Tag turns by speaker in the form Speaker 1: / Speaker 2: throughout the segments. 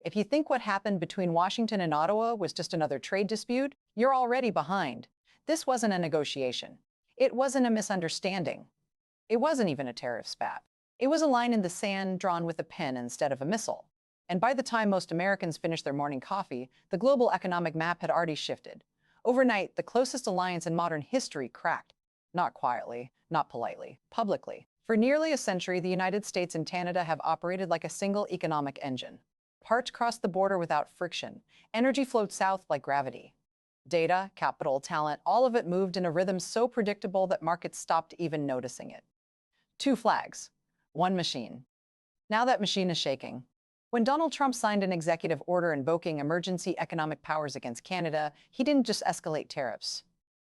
Speaker 1: If you think what happened between Washington and Ottawa was just another trade dispute, you're already behind. This wasn't a negotiation. It wasn't a misunderstanding. It wasn't even a tariff spat. It was a line in the sand drawn with a pen instead of a missile. And by the time most Americans finished their morning coffee, the global economic map had already shifted. Overnight, the closest alliance in modern history cracked. Not quietly, not politely, publicly. For nearly a century, the United States and Canada have operated like a single economic engine. Parts crossed the border without friction. Energy flowed south like gravity. Data, capital, talent, all of it moved in a rhythm so predictable that markets stopped even noticing it. Two flags, one machine. Now that machine is shaking. When Donald Trump signed an executive order invoking emergency economic powers against Canada, he didn't just escalate tariffs.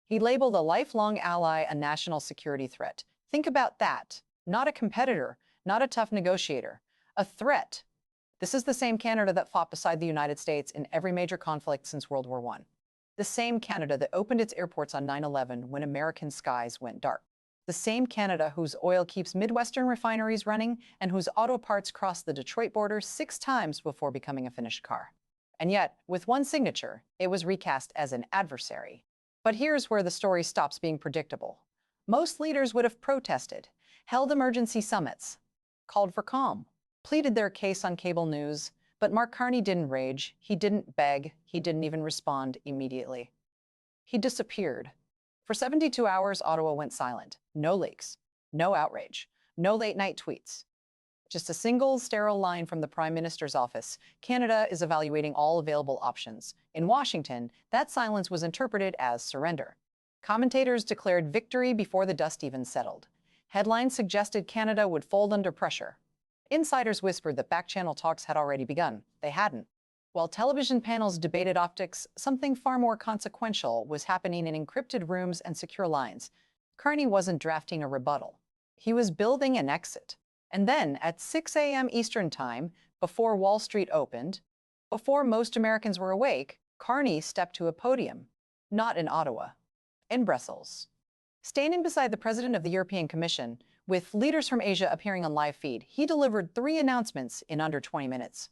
Speaker 1: He labeled a lifelong ally a national security threat. Think about that. Not a competitor, not a tough negotiator, a threat. This is the same Canada that fought beside the United States in every major conflict since World War I. The same Canada that opened its airports on 9/11 when American skies went dark. The same Canada whose oil keeps Midwestern refineries running and whose auto parts crossed the Detroit border 6 times before becoming a finished car. And yet, with one signature, it was recast as an adversary. But here's where the story stops being predictable. Most leaders would have protested, held emergency summits, called for calm, pleaded their case on cable news, but Mark Carney didn't rage, he didn't beg, he didn't even respond immediately. He disappeared. For 72 hours, Ottawa went silent. No leaks, no outrage, no late-night tweets. Just a single sterile line from the Prime Minister's office. Canada is evaluating all available options. In Washington, that silence was interpreted as surrender. Commentators declared victory before the dust even settled. Headlines suggested Canada would fold under pressure. Insiders whispered that back-channel talks had already begun. They hadn't. While television panels debated optics, something far more consequential was happening in encrypted rooms and secure lines. Carney wasn't drafting a rebuttal. He was building an exit. And then, at 6 a.m. Eastern Time, before Wall Street opened, before most Americans were awake, Carney stepped to a podium. Not in Ottawa, in Brussels. Standing beside the President of the European Commission, with leaders from Asia appearing on live feed, he delivered 3 announcements in under 20 minutes.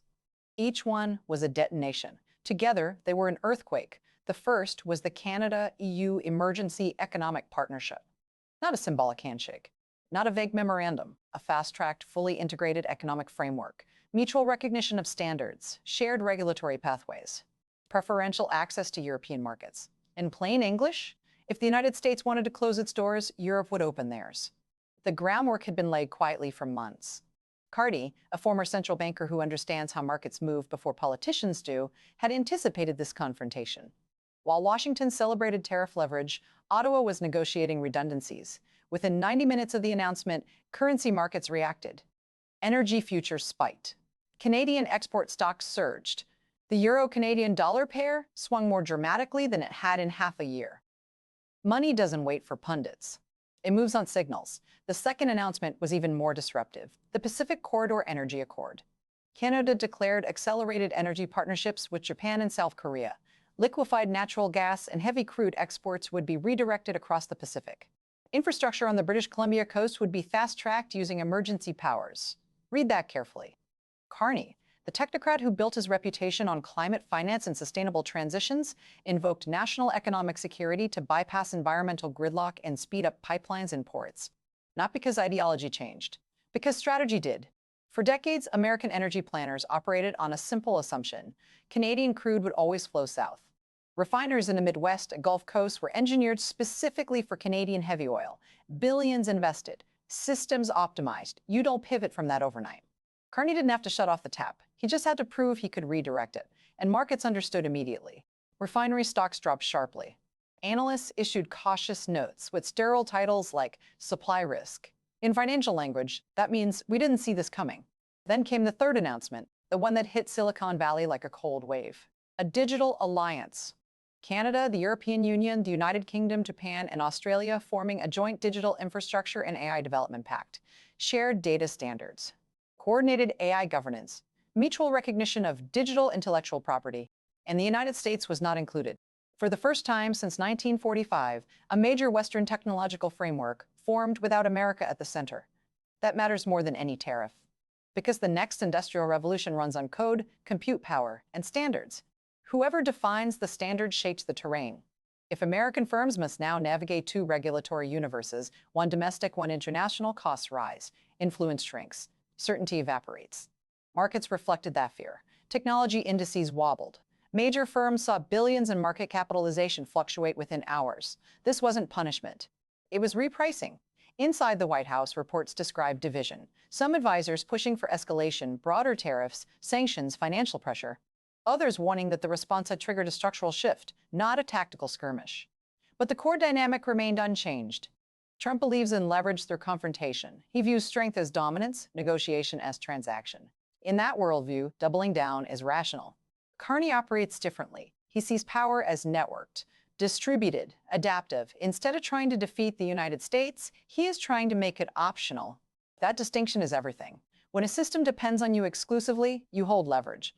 Speaker 1: Each one was a detonation. Together, they were an earthquake. The first was the Canada-EU Emergency Economic Partnership. Not a symbolic handshake, not a vague memorandum, a fast-tracked, fully integrated economic framework, mutual recognition of standards, shared regulatory pathways, preferential access to European markets. In plain English, if the United States wanted to close its doors, Europe would open theirs. The groundwork had been laid quietly for months. Carney, a former central banker who understands how markets move before politicians do, had anticipated this confrontation. While Washington celebrated tariff leverage, Ottawa was negotiating redundancies. Within 90 minutes of the announcement, currency markets reacted. Energy futures spiked. Canadian export stocks surged. The euro-Canadian dollar pair swung more dramatically than it had in half a year. Money doesn't wait for pundits. It moves on signals. The second announcement was even more disruptive. The Pacific Corridor Energy Accord. Canada declared accelerated energy partnerships with Japan and South Korea. Liquefied natural gas and heavy crude exports would be redirected across the Pacific. Infrastructure on the British Columbia coast would be fast-tracked using emergency powers. Read that carefully. Carney, the technocrat who built his reputation on climate finance and sustainable transitions, invoked national economic security to bypass environmental gridlock and speed up pipelines and ports. Not because ideology changed, because strategy did. For decades, American energy planners operated on a simple assumption: Canadian crude would always flow south. Refineries in the Midwest and Gulf Coast were engineered specifically for Canadian heavy oil. Billions invested, systems optimized. You don't pivot from that overnight. Carney didn't have to shut off the tap. He just had to prove he could redirect it, and markets understood immediately. Refinery stocks dropped sharply. Analysts issued cautious notes with sterile titles like supply risk. In financial language, that means we didn't see this coming. Then came the third announcement, the one that hit Silicon Valley like a cold wave. A digital alliance. Canada, the European Union, the United Kingdom, Japan, and Australia forming a joint digital infrastructure and AI development pact. Shared data standards. Coordinated AI governance. Mutual recognition of digital intellectual property. And the United States was not included. For the first time since 1945, a major Western technological framework formed without America at the center. That matters more than any tariff. Because the next industrial revolution runs on code, compute power, and standards. Whoever defines the standards shapes the terrain. If American firms must now navigate two regulatory universes, one domestic, one international, costs rise, influence shrinks, certainty evaporates. Markets reflected that fear. Technology indices wobbled. Major firms saw billions in market capitalization fluctuate within hours. This wasn't punishment. It was repricing. Inside the White House, reports described division. Some advisors pushing for escalation, broader tariffs, sanctions, financial pressure. Others warning that the response had triggered a structural shift, not a tactical skirmish. But the core dynamic remained unchanged. Trump believes in leverage through confrontation. He views strength as dominance, negotiation as transaction. In that worldview, doubling down is rational. Carney operates differently. He sees power as networked, distributed, adaptive. Instead of trying to defeat the United States, he is trying to make it optional. That distinction is everything. When a system depends on you exclusively, you hold leverage.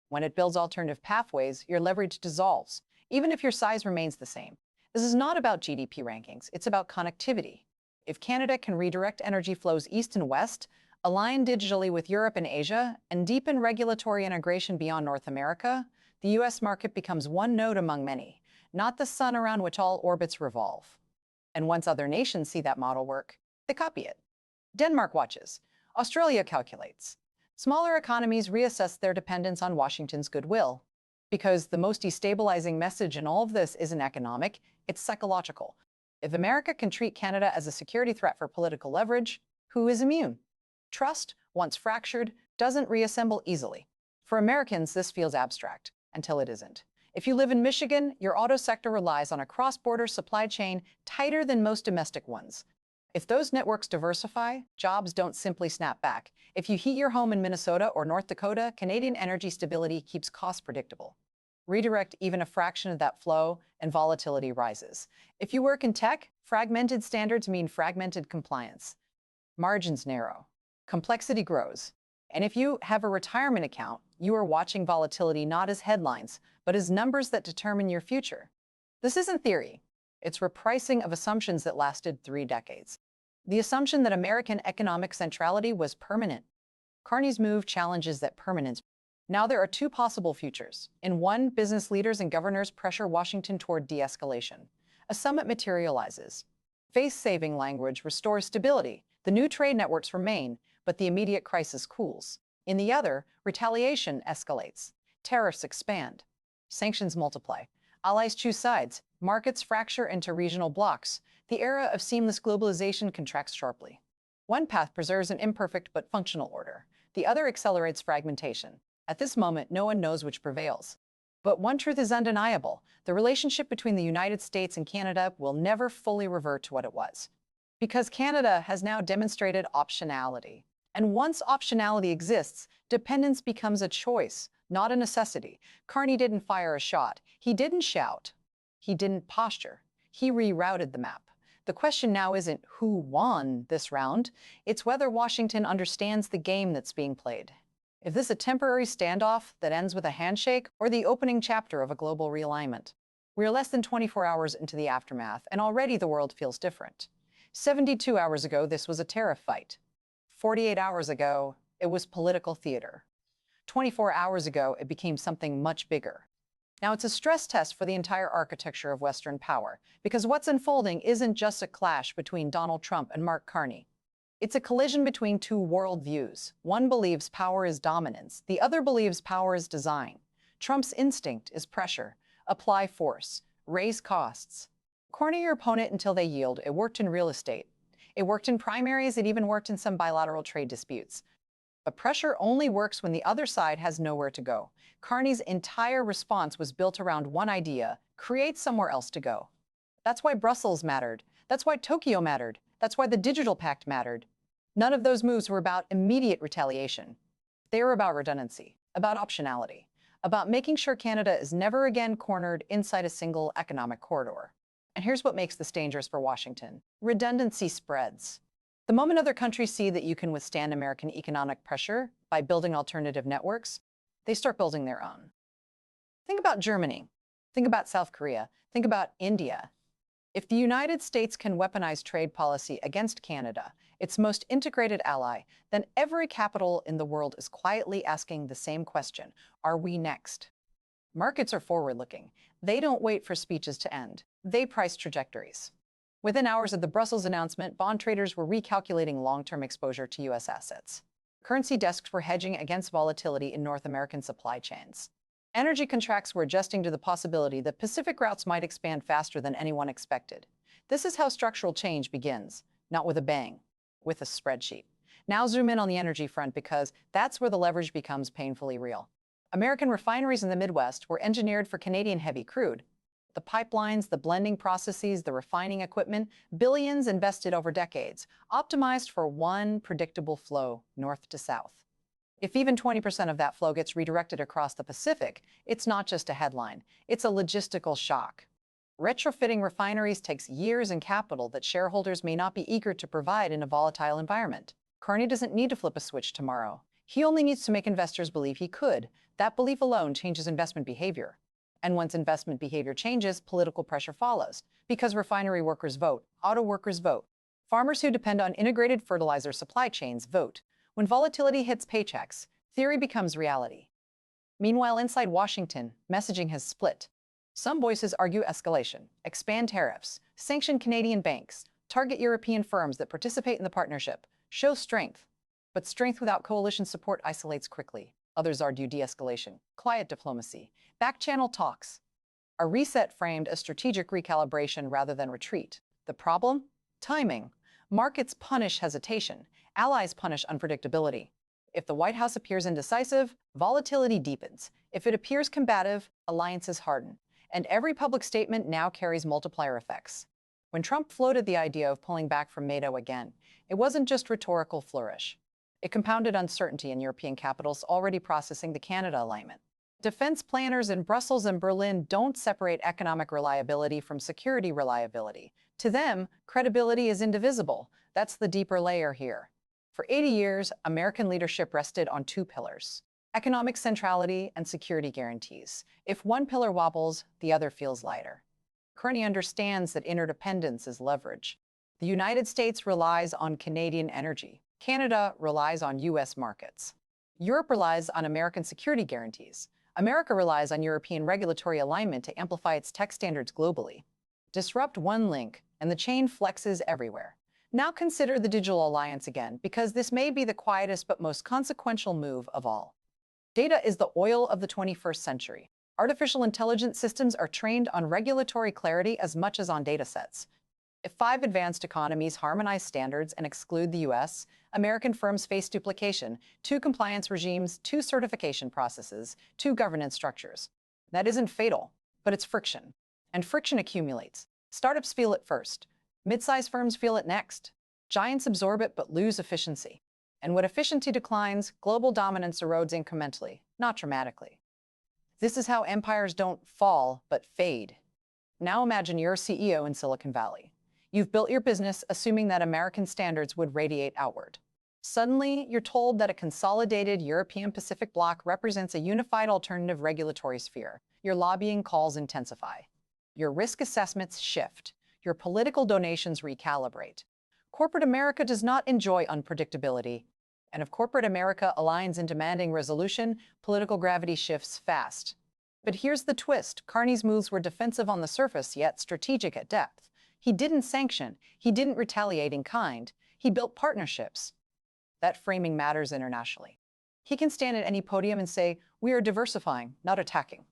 Speaker 1: When it builds alternative pathways, your leverage dissolves, even if your size remains the same. This is not about GDP rankings, it's about connectivity. If Canada can redirect energy flows east and west, align digitally with Europe and Asia, and deepen regulatory integration beyond North America, the US market becomes one node among many, not the sun around which all orbits revolve. And once other nations see that model work, they copy it. Denmark watches. Australia calculates. Smaller economies reassess their dependence on Washington's goodwill. Because the most destabilizing message in all of this isn't economic, it's psychological. If America can treat Canada as a security threat for political leverage, who is immune? Trust, once fractured, doesn't reassemble easily. For Americans, this feels abstract, until it isn't. If you live in Michigan, your auto sector relies on a cross-border supply chain tighter than most domestic ones. If those networks diversify, jobs don't simply snap back. If you heat your home in Minnesota or North Dakota, Canadian energy stability keeps costs predictable. Redirect even a fraction of that flow, and volatility rises. If you work in tech, fragmented standards mean fragmented compliance. Margins narrow. Complexity grows. And if you have a retirement account, you are watching volatility not as headlines, but as numbers that determine your future. This isn't theory. It's repricing of assumptions that lasted 3 decades. The assumption that American economic centrality was permanent. Carney's move challenges that permanence. Now there are 2 possible futures. In one, business leaders and governors pressure Washington toward de-escalation. A summit materializes. Face-saving language restores stability. The new trade networks remain, but the immediate crisis cools. In the other, retaliation escalates. Tariffs expand. Sanctions multiply. Allies choose sides. Markets fracture into regional blocs. The era of seamless globalization contracts sharply. One path preserves an imperfect but functional order. The other accelerates fragmentation. At this moment, no one knows which prevails. But one truth is undeniable. The relationship between the United States and Canada will never fully revert to what it was. Because Canada has now demonstrated optionality. And once optionality exists, dependence becomes a choice, not a necessity. Carney didn't fire a shot. He didn't shout. He didn't posture. He rerouted the map. The question now isn't who won this round, it's whether Washington understands the game that's being played. Is this a temporary standoff that ends with a handshake, or the opening chapter of a global realignment? We are less than 24 hours into the aftermath, and already the world feels different. 72 hours ago, this was a tariff fight. 48 hours ago, it was political theater. 24 hours ago, it became something much bigger. Now, it's a stress test for the entire architecture of Western power, because what's unfolding isn't just a clash between Donald Trump and Mark Carney. It's a collision between 2 worldviews. One believes power is dominance. The other believes power is design. Trump's instinct is pressure. Apply force. Raise costs. Corner your opponent until they yield. It worked in real estate. It worked in primaries. It even worked in some bilateral trade disputes. But pressure only works when the other side has nowhere to go. Carney's entire response was built around one idea: create somewhere else to go. That's why Brussels mattered. That's why Tokyo mattered. That's why the Digital Pact mattered. None of those moves were about immediate retaliation. They were about redundancy, about optionality, about making sure Canada is never again cornered inside a single economic corridor. And here's what makes this dangerous for Washington. Redundancy spreads. The moment other countries see that you can withstand American economic pressure by building alternative networks, they start building their own. Think about Germany. Think about South Korea. Think about India. If the United States can weaponize trade policy against Canada, its most integrated ally, then every capital in the world is quietly asking the same question: are we next? Markets are forward-looking. They don't wait for speeches to end. They price trajectories. Within hours of the Brussels announcement, bond traders were recalculating long-term exposure to U.S. assets. Currency desks were hedging against volatility in North American supply chains. Energy contracts were adjusting to the possibility that Pacific routes might expand faster than anyone expected. This is how structural change begins, not with a bang, with a spreadsheet. Now zoom in on the energy front, because that's where the leverage becomes painfully real. American refineries in the Midwest were engineered for Canadian heavy crude. The pipelines, the blending processes, the refining equipment, billions invested over decades, optimized for one predictable flow, north to south. If even 20% of that flow gets redirected across the Pacific, it's not just a headline, it's a logistical shock. Retrofitting refineries takes years and capital that shareholders may not be eager to provide in a volatile environment. Carney doesn't need to flip a switch tomorrow. He only needs to make investors believe he could. That belief alone changes investment behavior. And once investment behavior changes, political pressure follows. Because refinery workers vote, auto workers vote. Farmers who depend on integrated fertilizer supply chains vote. When volatility hits paychecks, theory becomes reality. Meanwhile, inside Washington, messaging has split. Some voices argue escalation, expand tariffs, sanction Canadian banks, target European firms that participate in the partnership, show strength. But strength without coalition support isolates quickly. Others argue de-escalation, quiet diplomacy, back-channel talks. A reset framed as strategic recalibration rather than retreat. The problem? Timing. Markets punish hesitation. Allies punish unpredictability. If the White House appears indecisive, volatility deepens. If it appears combative, alliances harden. And every public statement now carries multiplier effects. When Trump floated the idea of pulling back from Maddow again, it wasn't just rhetorical flourish. It compounded uncertainty in European capitals already processing the Canada alignment. Defense planners in Brussels and Berlin don't separate economic reliability from security reliability. To them, credibility is indivisible. That's the deeper layer here. For 80 years, American leadership rested on two pillars: economic centrality and security guarantees. If one pillar wobbles, the other feels lighter. Carney understands that interdependence is leverage. The United States relies on Canadian energy. Canada relies on U.S. markets. Europe relies on American security guarantees. America relies on European regulatory alignment to amplify its tech standards globally. Disrupt one link, and the chain flexes everywhere. Now consider the digital alliance again, because this may be the quietest but most consequential move of all. Data is the oil of the 21st century. Artificial intelligence systems are trained on regulatory clarity as much as on datasets. If 5 advanced economies harmonize standards and exclude the US, American firms face duplication: 2 compliance regimes, 2 certification processes, 2 governance structures. That isn't fatal, but it's friction. And friction accumulates. Startups feel it first. Mid-sized firms feel it next. Giants absorb it but lose efficiency. And when efficiency declines, global dominance erodes incrementally, not dramatically. This is how empires don't fall, but fade. Now imagine you're a CEO in Silicon Valley. You've built your business assuming that American standards would radiate outward. Suddenly, you're told that a consolidated European Pacific bloc represents a unified alternative regulatory sphere. Your lobbying calls intensify. Your risk assessments shift. Your political donations recalibrate. Corporate America does not enjoy unpredictability. And if corporate America aligns in demanding resolution, political gravity shifts fast. But here's the twist. Carney's moves were defensive on the surface, yet strategic at depth. He didn't sanction. He didn't retaliate in kind. He built partnerships. That framing matters internationally. He can stand at any podium and say, "We are diversifying, not attacking."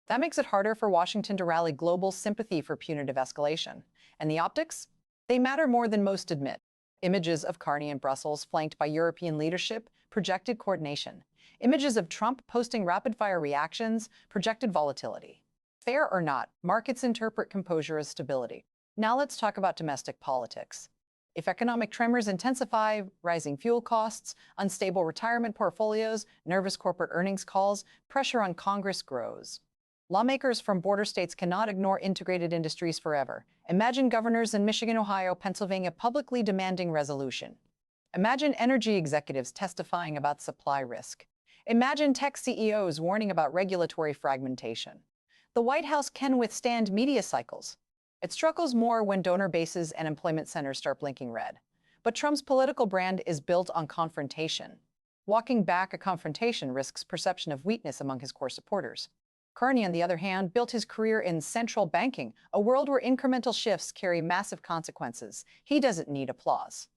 Speaker 1: That makes it harder for Washington to rally global sympathy for punitive escalation. And the optics? They matter more than most admit. Images of Carney in Brussels flanked by European leadership projected coordination. Images of Trump posting rapid-fire reactions projected volatility. Fair or not, markets interpret composure as stability. Now let's talk about domestic politics. If economic tremors intensify, rising fuel costs, unstable retirement portfolios, nervous corporate earnings calls, pressure on Congress grows. Lawmakers from border states cannot ignore integrated industries forever. Imagine governors in Michigan, Ohio, Pennsylvania publicly demanding resolution. Imagine energy executives testifying about supply risk. Imagine tech CEOs warning about regulatory fragmentation. The White House can withstand media cycles, It struggles more when donor bases and employment centers start blinking red. But Trump's political brand is built on confrontation. Walking back a confrontation risks perception of weakness among his core supporters. Carney, on the other hand, built his career in central banking, a world where incremental shifts carry massive consequences. He doesn't need applause.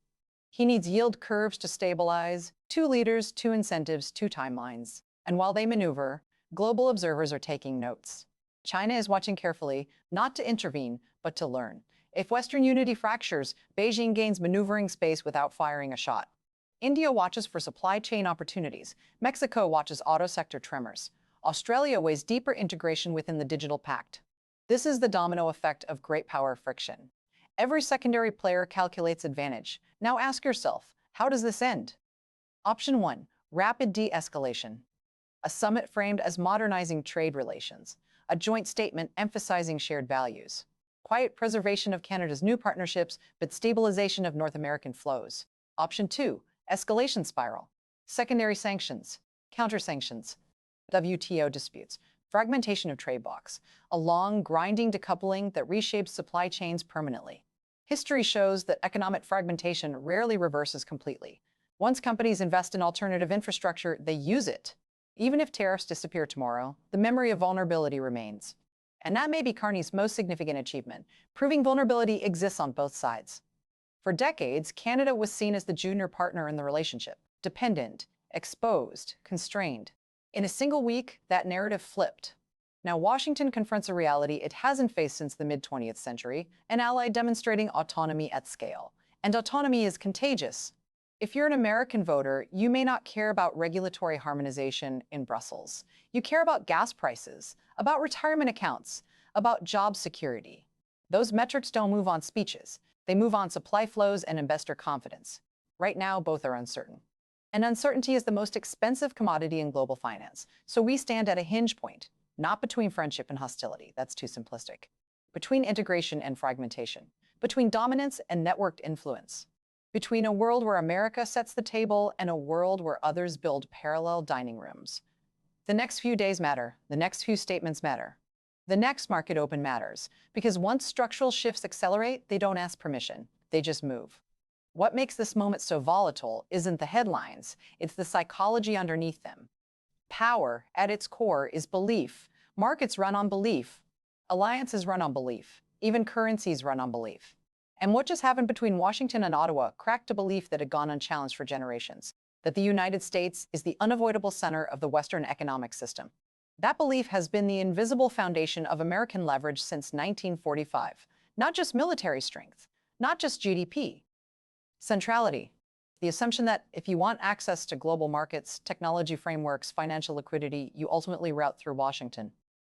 Speaker 1: He needs yield curves to stabilize, 2 leaders, 2 incentives, 2 timelines. And while they maneuver, global observers are taking notes. China is watching carefully, not to intervene, but to learn. If Western unity fractures, Beijing gains maneuvering space without firing a shot. India watches for supply chain opportunities. Mexico watches auto sector tremors. Australia weighs deeper integration within the digital pact. This is the domino effect of great power friction. Every secondary player calculates advantage. Now ask yourself, how does this end? Option 1, rapid de-escalation. A summit framed as modernizing trade relations. A joint statement emphasizing shared values. Quiet preservation of Canada's new partnerships, but stabilization of North American flows. Option 2, escalation spiral. Secondary sanctions, counter-sanctions, WTO disputes, fragmentation of trade blocs, a long, grinding decoupling that reshapes supply chains permanently. History shows that economic fragmentation rarely reverses completely. Once companies invest in alternative infrastructure, they use it. Even if tariffs disappear tomorrow, the memory of vulnerability remains. And that may be Carney's most significant achievement, proving vulnerability exists on both sides. For decades, Canada was seen as the junior partner in the relationship, dependent, exposed, constrained. In a single week, that narrative flipped. Now Washington confronts a reality it hasn't faced since the mid-20th century, an ally demonstrating autonomy at scale. And autonomy is contagious. If you're an American voter, you may not care about regulatory harmonization in Brussels. You care about gas prices, about retirement accounts, about job security. Those metrics don't move on speeches. They move on supply flows and investor confidence. Right now, both are uncertain. And uncertainty is the most expensive commodity in global finance. So we stand at a hinge point, not between friendship and hostility. That's too simplistic. Between integration and fragmentation. Between dominance and networked influence. Between a world where America sets the table and a world where others build parallel dining rooms. The next few days matter. The next few statements matter. The next market open matters, because once structural shifts accelerate, they don't ask permission. They just move. What makes this moment so volatile isn't the headlines, it's the psychology underneath them. Power, at its core, is belief. Markets run on belief. Alliances run on belief. Even currencies run on belief. And what just happened between Washington and Ottawa cracked a belief that had gone unchallenged for generations, that the United States is the unavoidable center of the Western economic system. That belief has been the invisible foundation of American leverage since 1945. Not just military strength, not just GDP. Centrality, the assumption that if you want access to global markets, technology frameworks, financial liquidity, you ultimately route through Washington.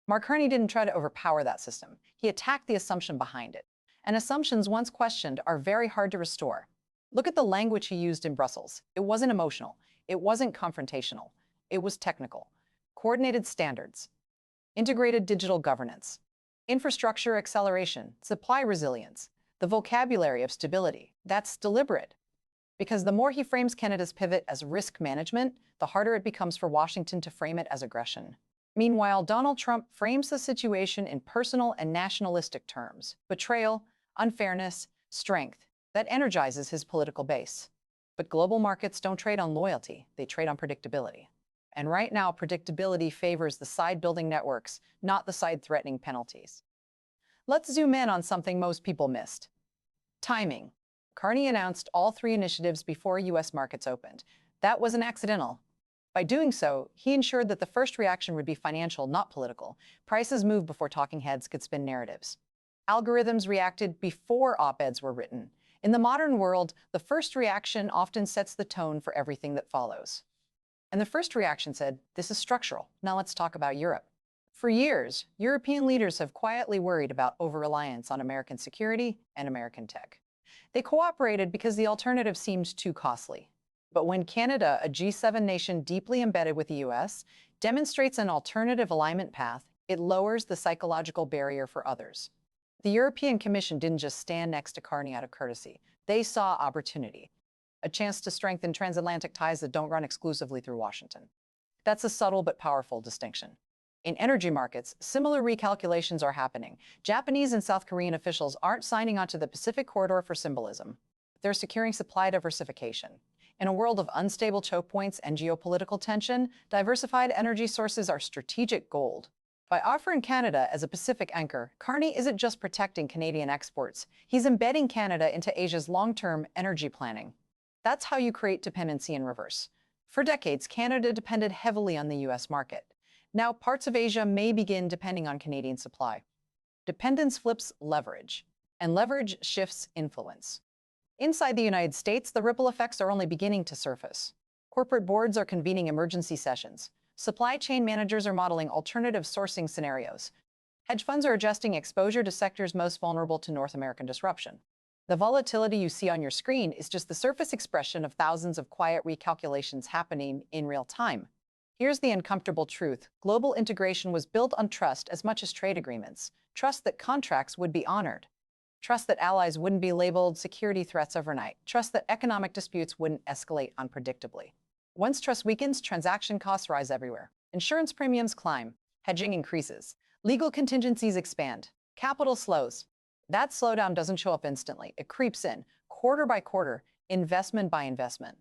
Speaker 1: Mark Carney didn't try to overpower that system. He attacked the assumption behind it. And assumptions, once questioned, are very hard to restore. Look at the language he used in Brussels. It wasn't emotional. It wasn't confrontational. It was technical. Coordinated standards, integrated digital governance, infrastructure acceleration, supply resilience, the vocabulary of stability. That's deliberate. Because the more he frames Canada's pivot as risk management, the harder it becomes for Washington to frame it as aggression. Meanwhile, Donald Trump frames the situation in personal and nationalistic terms: betrayal, unfairness, strength. That energizes his political base. But global markets don't trade on loyalty, they trade on predictability. And right now, predictability favors the side-building networks, not the side-threatening penalties. Let's zoom in on something most people missed. Timing. Carney announced all 3 initiatives before U.S. markets opened. That wasn't accidental. By doing so, he ensured that the first reaction would be financial, not political. Prices moved before talking heads could spin narratives. Algorithms reacted before op-eds were written. In the modern world, the first reaction often sets the tone for everything that follows. And the first reaction said, "This is structural. Now let's talk about Europe." For years, European leaders have quietly worried about over-reliance on American security and American tech. They cooperated because the alternative seemed too costly. But when Canada, a G7 nation deeply embedded with the US, demonstrates an alternative alignment path, it lowers the psychological barrier for others. The European Commission didn't just stand next to Carney out of courtesy. They saw opportunity, a chance to strengthen transatlantic ties that don't run exclusively through Washington. That's a subtle but powerful distinction. In energy markets, similar recalculations are happening. Japanese and South Korean officials aren't signing on to the Pacific corridor for symbolism. They're securing supply diversification. In a world of unstable choke points and geopolitical tension, diversified energy sources are strategic gold. By offering Canada as a Pacific anchor, Carney isn't just protecting Canadian exports, he's embedding Canada into Asia's long-term energy planning. That's how you create dependency in reverse. For decades, Canada depended heavily on the US market. Now, parts of Asia may begin depending on Canadian supply. Dependence flips leverage, and leverage shifts influence. Inside the United States, the ripple effects are only beginning to surface. Corporate boards are convening emergency sessions. Supply chain managers are modeling alternative sourcing scenarios. Hedge funds are adjusting exposure to sectors most vulnerable to North American disruption. The volatility you see on your screen is just the surface expression of thousands of quiet recalculations happening in real time. Here's the uncomfortable truth. Global integration was built on trust as much as trade agreements. Trust that contracts would be honored. Trust that allies wouldn't be labeled security threats overnight. Trust that economic disputes wouldn't escalate unpredictably. Once trust weakens, transaction costs rise everywhere. Insurance premiums climb. Hedging increases. Legal contingencies expand. Capital slows. That slowdown doesn't show up instantly. It creeps in, quarter by quarter, investment by investment.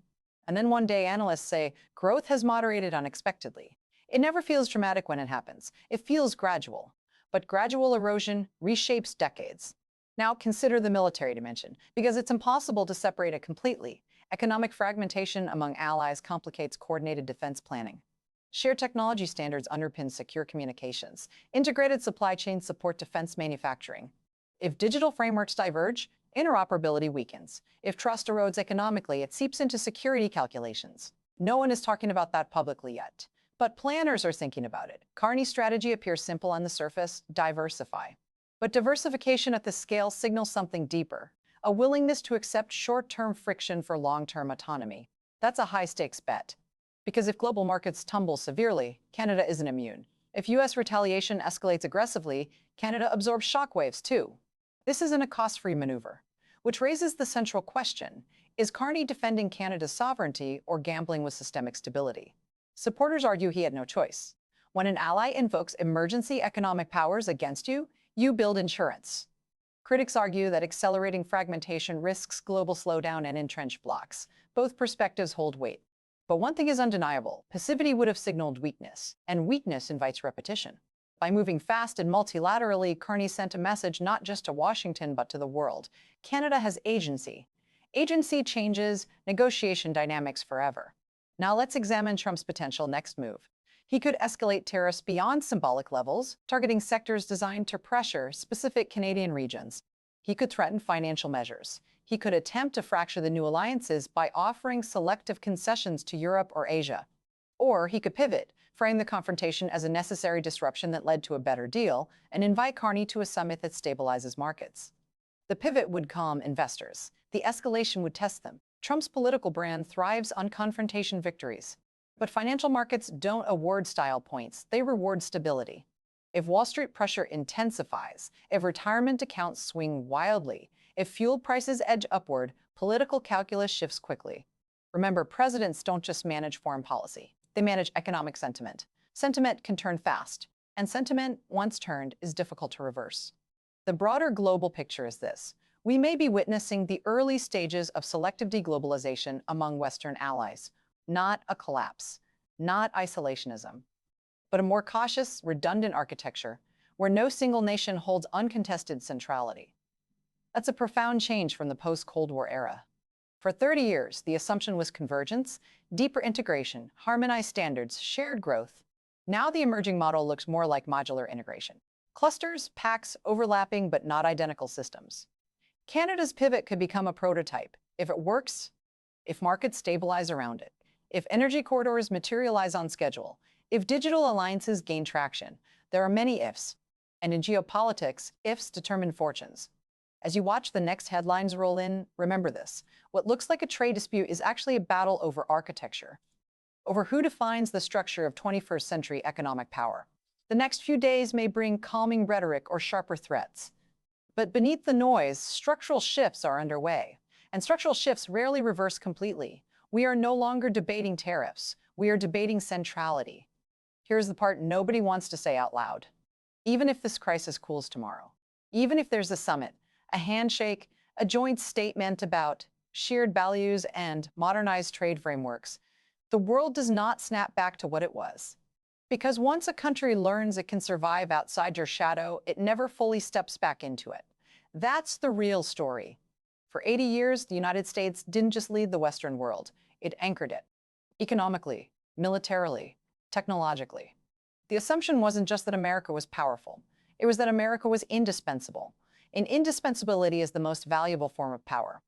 Speaker 1: And then one day analysts say, growth has moderated unexpectedly. It never feels dramatic when it happens. It feels gradual. But gradual erosion reshapes decades. Now consider the military dimension, because it's impossible to separate it completely. Economic fragmentation among allies complicates coordinated defense planning. Shared technology standards underpin secure communications. Integrated supply chains support defense manufacturing. If digital frameworks diverge, interoperability weakens. If trust erodes economically, it seeps into security calculations. No one is talking about that publicly yet, but planners are thinking about it. Carney's strategy appears simple on the surface: diversify. But diversification at this scale signals something deeper, a willingness to accept short-term friction for long-term autonomy. That's a high-stakes bet. Because if global markets tumble severely, Canada isn't immune. If US retaliation escalates aggressively, Canada absorbs shockwaves too. This isn't a cost-free maneuver, which raises the central question: is Carney defending Canada's sovereignty or gambling with systemic stability? Supporters argue he had no choice. When an ally invokes emergency economic powers against you, you build insurance. Critics argue that accelerating fragmentation risks global slowdown and entrenched blocks. Both perspectives hold weight. But one thing is undeniable: passivity would have signaled weakness, and weakness invites repetition. By moving fast and multilaterally, Carney sent a message not just to Washington but to the world. Canada has agency. Agency changes negotiation dynamics forever. Now let's examine Trump's potential next move. He could escalate tariffs beyond symbolic levels, targeting sectors designed to pressure specific Canadian regions. He could threaten financial measures. He could attempt to fracture the new alliances by offering selective concessions to Europe or Asia. Or he could pivot, frame the confrontation as a necessary disruption that led to a better deal, and invite Carney to a summit that stabilizes markets. The pivot would calm investors. The escalation would test them. Trump's political brand thrives on confrontation victories. But financial markets don't award style points, they reward stability. If Wall Street pressure intensifies, if retirement accounts swing wildly, if fuel prices edge upward, political calculus shifts quickly. Remember, presidents don't just manage foreign policy. They manage economic sentiment. Sentiment can turn fast, and sentiment, once turned, is difficult to reverse. The broader global picture is this: we may be witnessing the early stages of selective deglobalization among Western allies. Not a collapse, not isolationism, but a more cautious, redundant architecture where no single nation holds uncontested centrality. That's a profound change from the post-Cold War era. For 30 years, the assumption was convergence, deeper integration, harmonized standards, shared growth. Now the emerging model looks more like modular integration. Clusters, packs, overlapping but not identical systems. Canada's pivot could become a prototype if it works, if markets stabilize around it, if energy corridors materialize on schedule, if digital alliances gain traction. There are many ifs. And in geopolitics, ifs determine fortunes. As you watch the next headlines roll in, remember this: what looks like a trade dispute is actually a battle over architecture, over who defines the structure of 21st century economic power. The next few days may bring calming rhetoric or sharper threats. But beneath the noise, structural shifts are underway. And structural shifts rarely reverse completely. We are no longer debating tariffs. We are debating centrality. Here's the part nobody wants to say out loud. Even if this crisis cools tomorrow, even if there's a summit, a handshake, a joint statement about shared values and modernized trade frameworks, the world does not snap back to what it was. Because once a country learns it can survive outside your shadow, it never fully steps back into it. That's the real story. For 80 years, the United States didn't just lead the Western world, it anchored it. Economically, militarily, technologically. The assumption wasn't just that America was powerful. It was that America was indispensable. And indispensability is the most valuable form of power.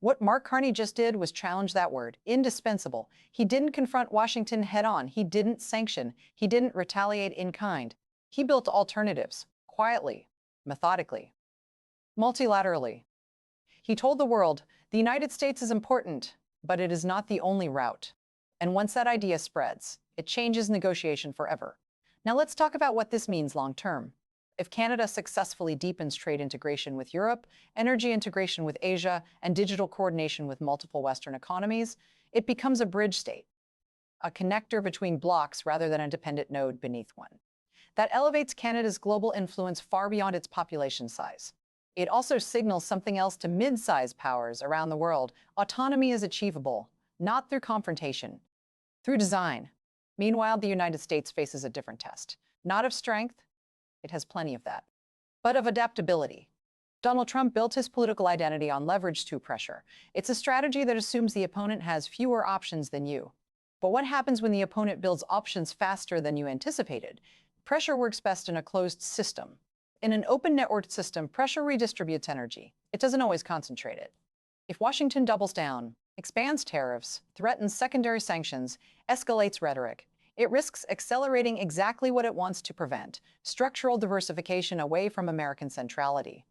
Speaker 1: What Mark Carney just did was challenge that word, indispensable. He didn't confront Washington head-on. He didn't sanction. He didn't retaliate in kind. He built alternatives, quietly, methodically, multilaterally. He told the world, the United States is important, but it is not the only route. And once that idea spreads, it changes negotiation forever. Now let's talk about what this means long-term. If Canada successfully deepens trade integration with Europe, energy integration with Asia, and digital coordination with multiple Western economies, it becomes a bridge state, a connector between blocks rather than a dependent node beneath one. That elevates Canada's global influence far beyond its population size. It also signals something else to mid-sized powers around the world. Autonomy is achievable, not through confrontation, through design. Meanwhile, the United States faces a different test, not of strength, it has plenty of that, but of adaptability. Donald Trump built his political identity on leverage to pressure. It's a strategy that assumes the opponent has fewer options than you. But what happens when the opponent builds options faster than you anticipated? Pressure works best in a closed system. In an open networked system, pressure redistributes energy. It doesn't always concentrate it. If Washington doubles down, expands tariffs, threatens secondary sanctions, escalates rhetoric, it risks accelerating exactly what it wants to prevent, structural diversification away from American centrality.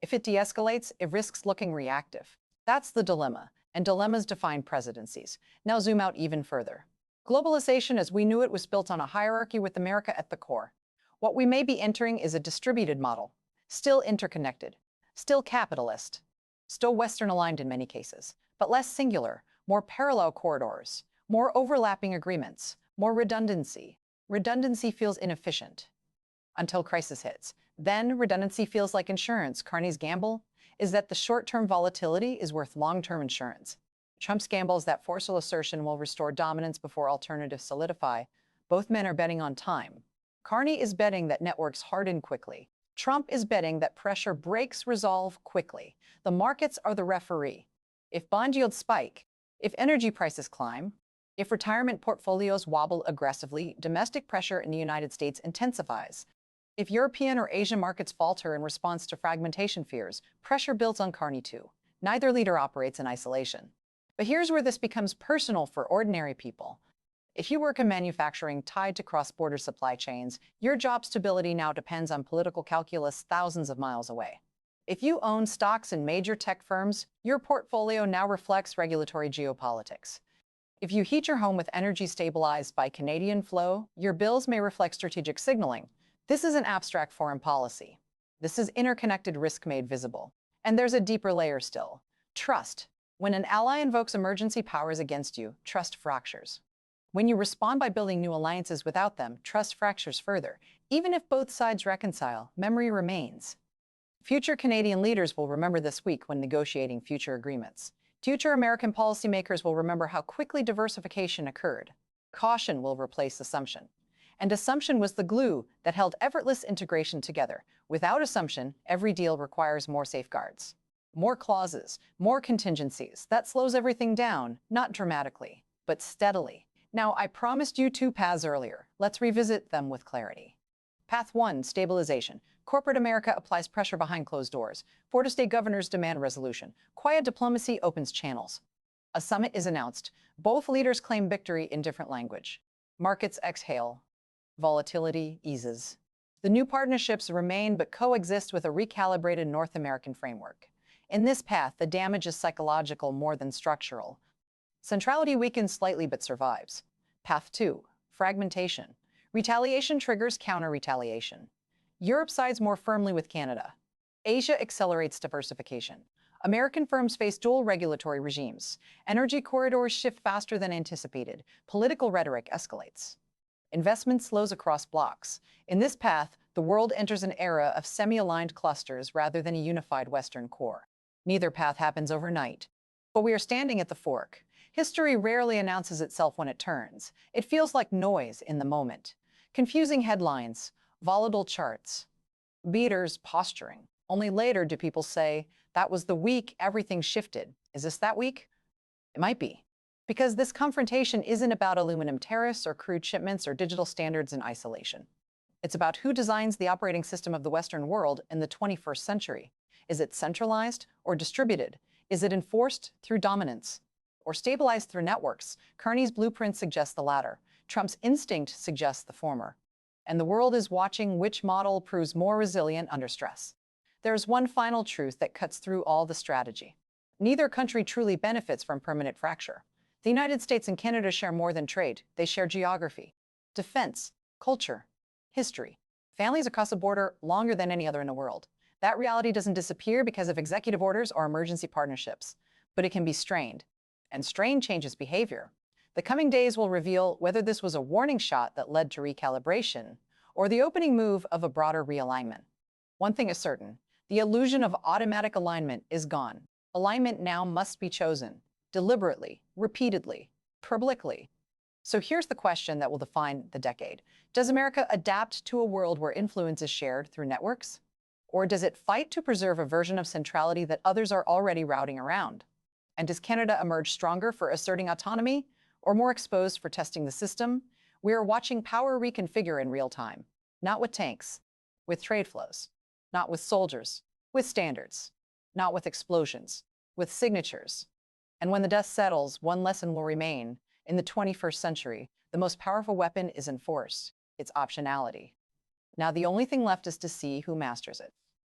Speaker 1: If it de-escalates, it risks looking reactive. That's the dilemma, and dilemmas define presidencies. Now zoom out even further. Globalization as we knew it was built on a hierarchy with America at the core. What we may be entering is a distributed model, still interconnected, still capitalist, still Western-aligned in many cases, but less singular, more parallel corridors, more overlapping agreements, more redundancy. Redundancy feels inefficient until crisis hits. Then redundancy feels like insurance. Carney's gamble is that the short-term volatility is worth long-term insurance. Trump's gamble is that forceful assertion will restore dominance before alternatives solidify. Both men are betting on time. Carney is betting that networks harden quickly. Trump is betting that pressure breaks resolve quickly. The markets are the referee. If bond yields spike, if energy prices climb, if retirement portfolios wobble aggressively, domestic pressure in the United States intensifies. If European or Asian markets falter in response to fragmentation fears, pressure builds on Carney too. Neither leader operates in isolation. But here's where this becomes personal for ordinary people. If you work in manufacturing tied to cross-border supply chains, your job stability now depends on political calculus thousands of miles away. If you own stocks in major tech firms, your portfolio now reflects regulatory geopolitics. If you heat your home with energy stabilized by Canadian flow, your bills may reflect strategic signaling. This isn't abstract foreign policy. This is interconnected risk made visible. And there's a deeper layer still. Trust. When an ally invokes emergency powers against you, trust fractures. When you respond by building new alliances without them, trust fractures further. Even if both sides reconcile, memory remains. Future Canadian leaders will remember this week when negotiating future agreements. Future American policymakers will remember how quickly diversification occurred. Caution will replace assumption. And assumption was the glue that held effortless integration together. Without assumption, every deal requires more safeguards, more clauses, more contingencies. That slows everything down, not dramatically, but steadily. Now, I promised you two paths earlier. Let's revisit them with clarity. Path 1, stabilization. Corporate America applies pressure behind closed doors. Border state governors demand resolution. Quiet diplomacy opens channels. A summit is announced. Both leaders claim victory in different language. Markets exhale. Volatility eases. The new partnerships remain but coexist with a recalibrated North American framework. In this path, the damage is psychological more than structural. Centrality weakens slightly but survives. Path 2, fragmentation. Retaliation triggers counter-retaliation. Europe sides more firmly with Canada. Asia accelerates diversification. American firms face dual regulatory regimes. Energy corridors shift faster than anticipated. Political rhetoric escalates. Investment slows across blocks. In this path, the world enters an era of semi-aligned clusters rather than a unified Western core. Neither path happens overnight. But we are standing at the fork. History rarely announces itself when it turns. It feels like noise in the moment. Confusing headlines, volatile charts, beaters posturing. Only later do people say, that was the week everything shifted. Is this that week? It might be. Because this confrontation isn't about aluminum tariffs or crude shipments or digital standards in isolation. It's about who designs the operating system of the Western world in the 21st century. Is it centralized or distributed? Is it enforced through dominance or stabilized through networks? Carney's blueprint suggests the latter. Trump's instinct suggests the former. And the world is watching which model proves more resilient under stress. There's one final truth that cuts through all the strategy. Neither country truly benefits from permanent fracture. The United States and Canada share more than trade. They share geography, defense, culture, history, families across the border longer than any other in the world. That reality doesn't disappear because of executive orders or emergency partnerships, but it can be strained, and strain changes behavior. The coming days will reveal whether this was a warning shot that led to recalibration or the opening move of a broader realignment. One thing is certain, the illusion of automatic alignment is gone. Alignment now must be chosen, deliberately, repeatedly, publicly. So here's the question that will define the decade. Does America adapt to a world where influence is shared through networks? Or does it fight to preserve a version of centrality that others are already routing around? And does Canada emerge stronger for asserting autonomy or more exposed for testing the system? We are watching power reconfigure in real time, not with tanks, with trade flows, not with soldiers, with standards, not with explosions, with signatures. And when the dust settles, one lesson will remain. In the 21st century, the most powerful weapon isn't force, it's optionality. Now the only thing left is to see who masters it.